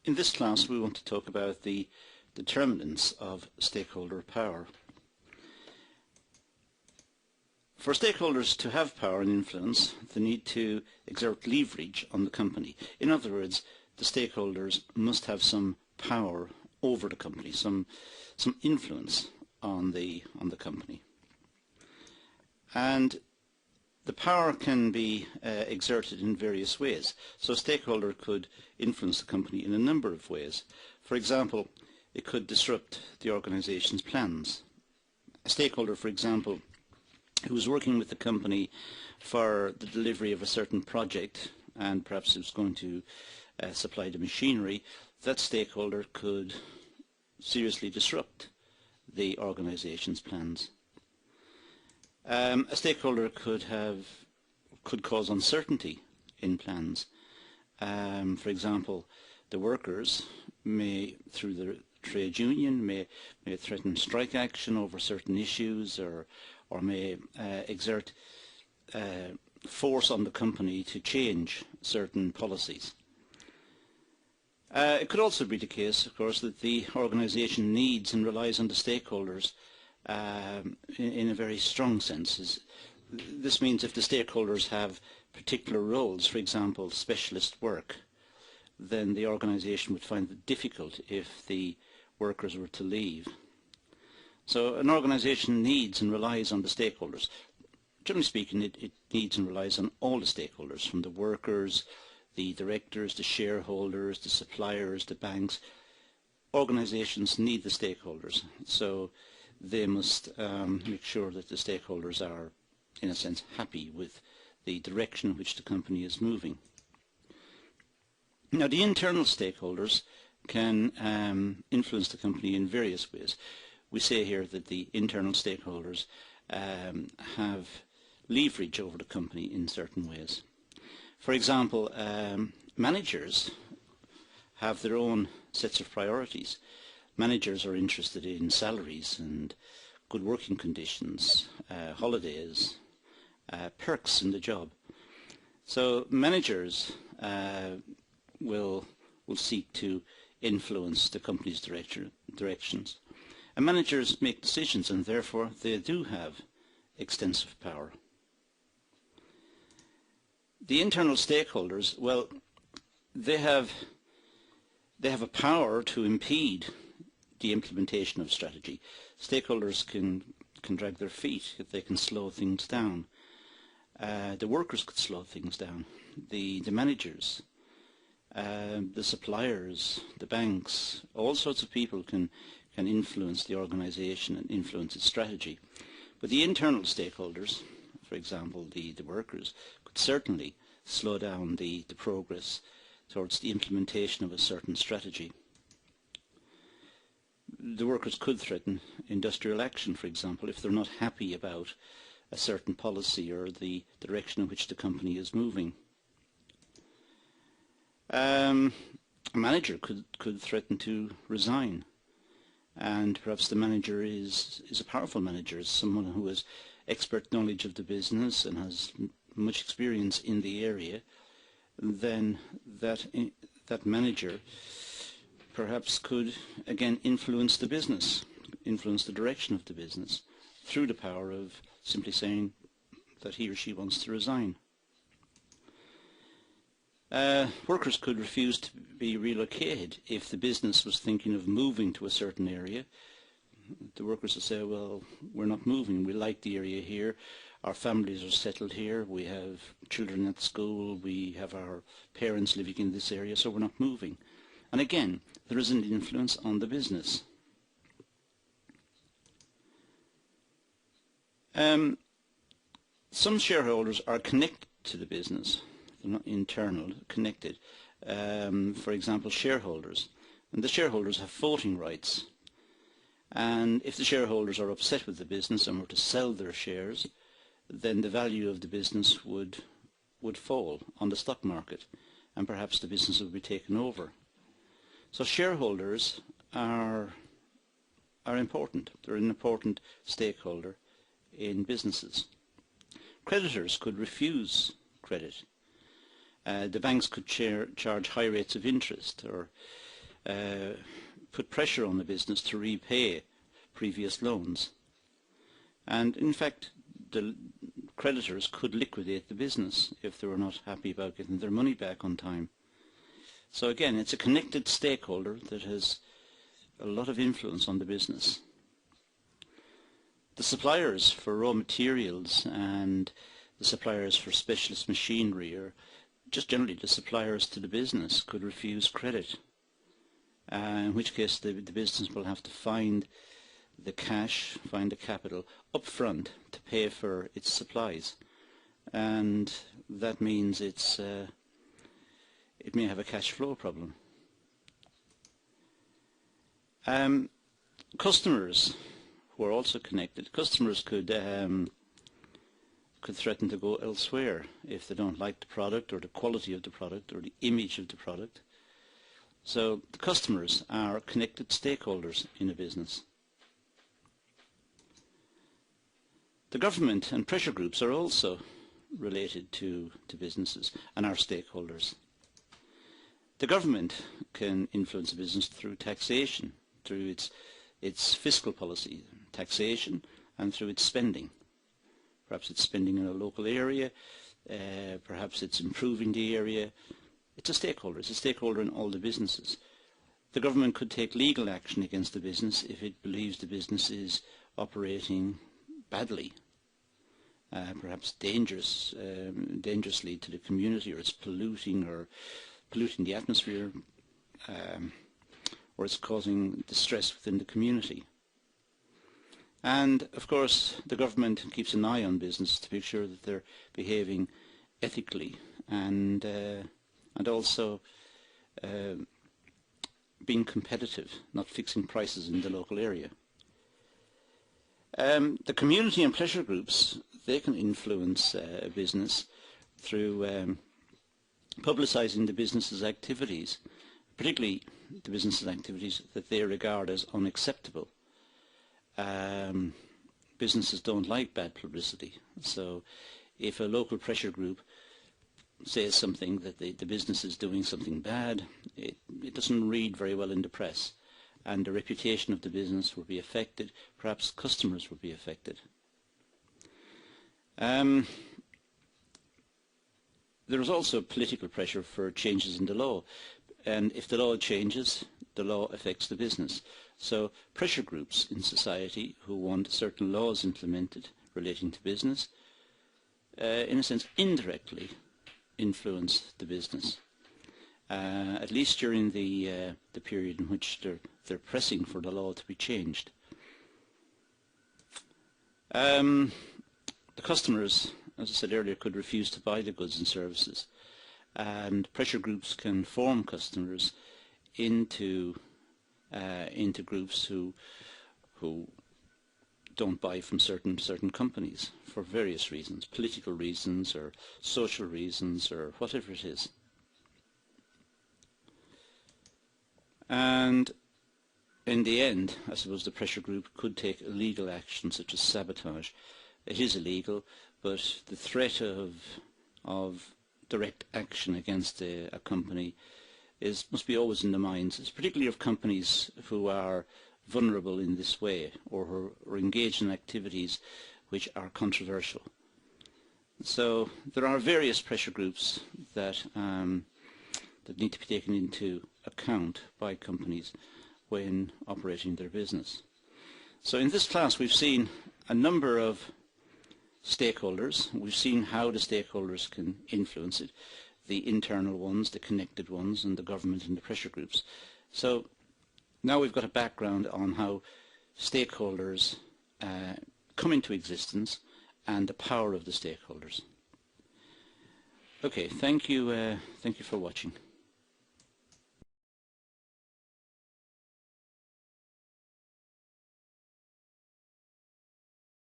In this class we want to talk about the determinants of stakeholder power. For stakeholders to have power and influence, they need to exert leverage on the company. In other words, the stakeholders must have some power over the company, some influence on the company. And the power can be exerted in various ways. So a stakeholder could influence the company in a number of ways. For example, it could disrupt the organization's plans. A stakeholder, for example, who was working with the company for the delivery of a certain project, and perhaps it was going to supply the machinery, that stakeholder could seriously disrupt the organization's plans. A stakeholder could cause uncertainty in plans. For example, the workers may, through the trade union, may threaten strike action over certain issues, or may exert force on the company to change certain policies. It could also be the case, of course, that the organisation needs and relies on the stakeholders in a very strong sense. This means if the stakeholders have particular roles, for example, specialist work, then the organisation would find it difficult if the workers were to leave. So an organisation needs and relies on the stakeholders. Generally speaking, it needs and relies on all the stakeholders, from the workers, the directors, the shareholders, the suppliers, the banks. Organisations need the stakeholders, so they must make sure that the stakeholders are, in a sense, happy with the direction in which the company is moving. Now, the internal stakeholders can influence the company in various ways. We say here that the internal stakeholders have leverage over the company in certain ways. For example, managers have their own sets of priorities. Managers are interested in salaries and good working conditions, holidays, perks in the job. So managers will seek to influence the company's directions. And managers make decisions, and therefore they do have extensive power. The internal stakeholders, well, they have a power to impede the implementation of strategy. Stakeholders can drag their feet, they can slow things down. The workers could slow things down. The managers, the suppliers, the banks, all sorts of people can influence the organisation and influence its strategy. But the internal stakeholders, for example, the workers, could certainly slow down the progress towards the implementation of a certain strategy. The workers could threaten industrial action, for example, if they're not happy about a certain policy or the direction in which the company is moving. A manager could threaten to resign, and perhaps the manager is a powerful manager, is someone who has expert knowledge of the business and has much experience in the area. Then that manager perhaps could again influence the business, influence the direction of the business through the power of simply saying that he or she wants to resign. Workers could refuse to be relocated if the business was thinking of moving to a certain area. The workers would say, well, we're not moving, we like the area here, our families are settled here, we have children at school, we have our parents living in this area, so we're not moving. And again, there is an influence on the business. Some shareholders are connected to the business. They're not internal, connected. For example, shareholders. And the shareholders have voting rights. And if the shareholders are upset with the business and were to sell their shares, then the value of the business would fall on the stock market, and perhaps the business would be taken over. So shareholders are important. They're an important stakeholder in businesses. Creditors could refuse credit. The banks could charge high rates of interest, or put pressure on the business to repay previous loans. And in fact, the creditors could liquidate the business if they were not happy about getting their money back on time. So again, it's a connected stakeholder that has a lot of influence on the business. The suppliers for raw materials and the suppliers for specialist machinery, or just generally the suppliers to the business, could refuse credit, in which case the business will have to find the cash, find the capital up front to pay for its supplies, and that means it may have a cash flow problem. Customers who are also connected, customers could threaten to go elsewhere if they don't like the product or the quality of the product or the image of the product. So the customers are connected stakeholders in a business. The government and pressure groups are also related to businesses and are stakeholders. The government can influence a business through taxation, through its fiscal policy, taxation, and through its spending. Perhaps it's spending in a local area, perhaps it's improving the area. It's a stakeholder. It's a stakeholder in all the businesses. The government could take legal action against the business if it believes the business is operating badly, perhaps dangerously to the community, or it's polluting the atmosphere, or it's causing distress within the community. And of course the government keeps an eye on business to make sure that they're behaving ethically and also being competitive, not fixing prices in the local area. The community and pleasure groups, they can influence a business through publicising the business's activities, particularly the business's activities that they regard as unacceptable. Businesses don't like bad publicity, so if a local pressure group says something that the business is doing something bad, it doesn't read very well in the press, and the reputation of the business will be affected. Perhaps customers will be affected. There is also political pressure for changes in the law, and if the law changes, the law affects the business. So pressure groups in society who want certain laws implemented relating to business, in a sense indirectly influence the business, at least during the period in which they're pressing for the law to be changed. The customers, as I said earlier, could refuse to buy the goods and services, and pressure groups can form customers into groups who don't buy from certain companies for various reasons, political reasons or social reasons or whatever it is. And in the end, I suppose the pressure group could take illegal action such as sabotage. It is illegal, but the threat of direct action against a company must be always in the minds, particularly of companies who are vulnerable in this way, or engage in activities which are controversial. So there are various pressure groups that need to be taken into account by companies when operating their business. So in this class we've seen a number of stakeholders. We've seen how the stakeholders can influence it, the internal ones, the connected ones, and the government and the pressure groups. So now we've got a background on how stakeholders come into existence and the power of the stakeholders. Okay, thank you for watching.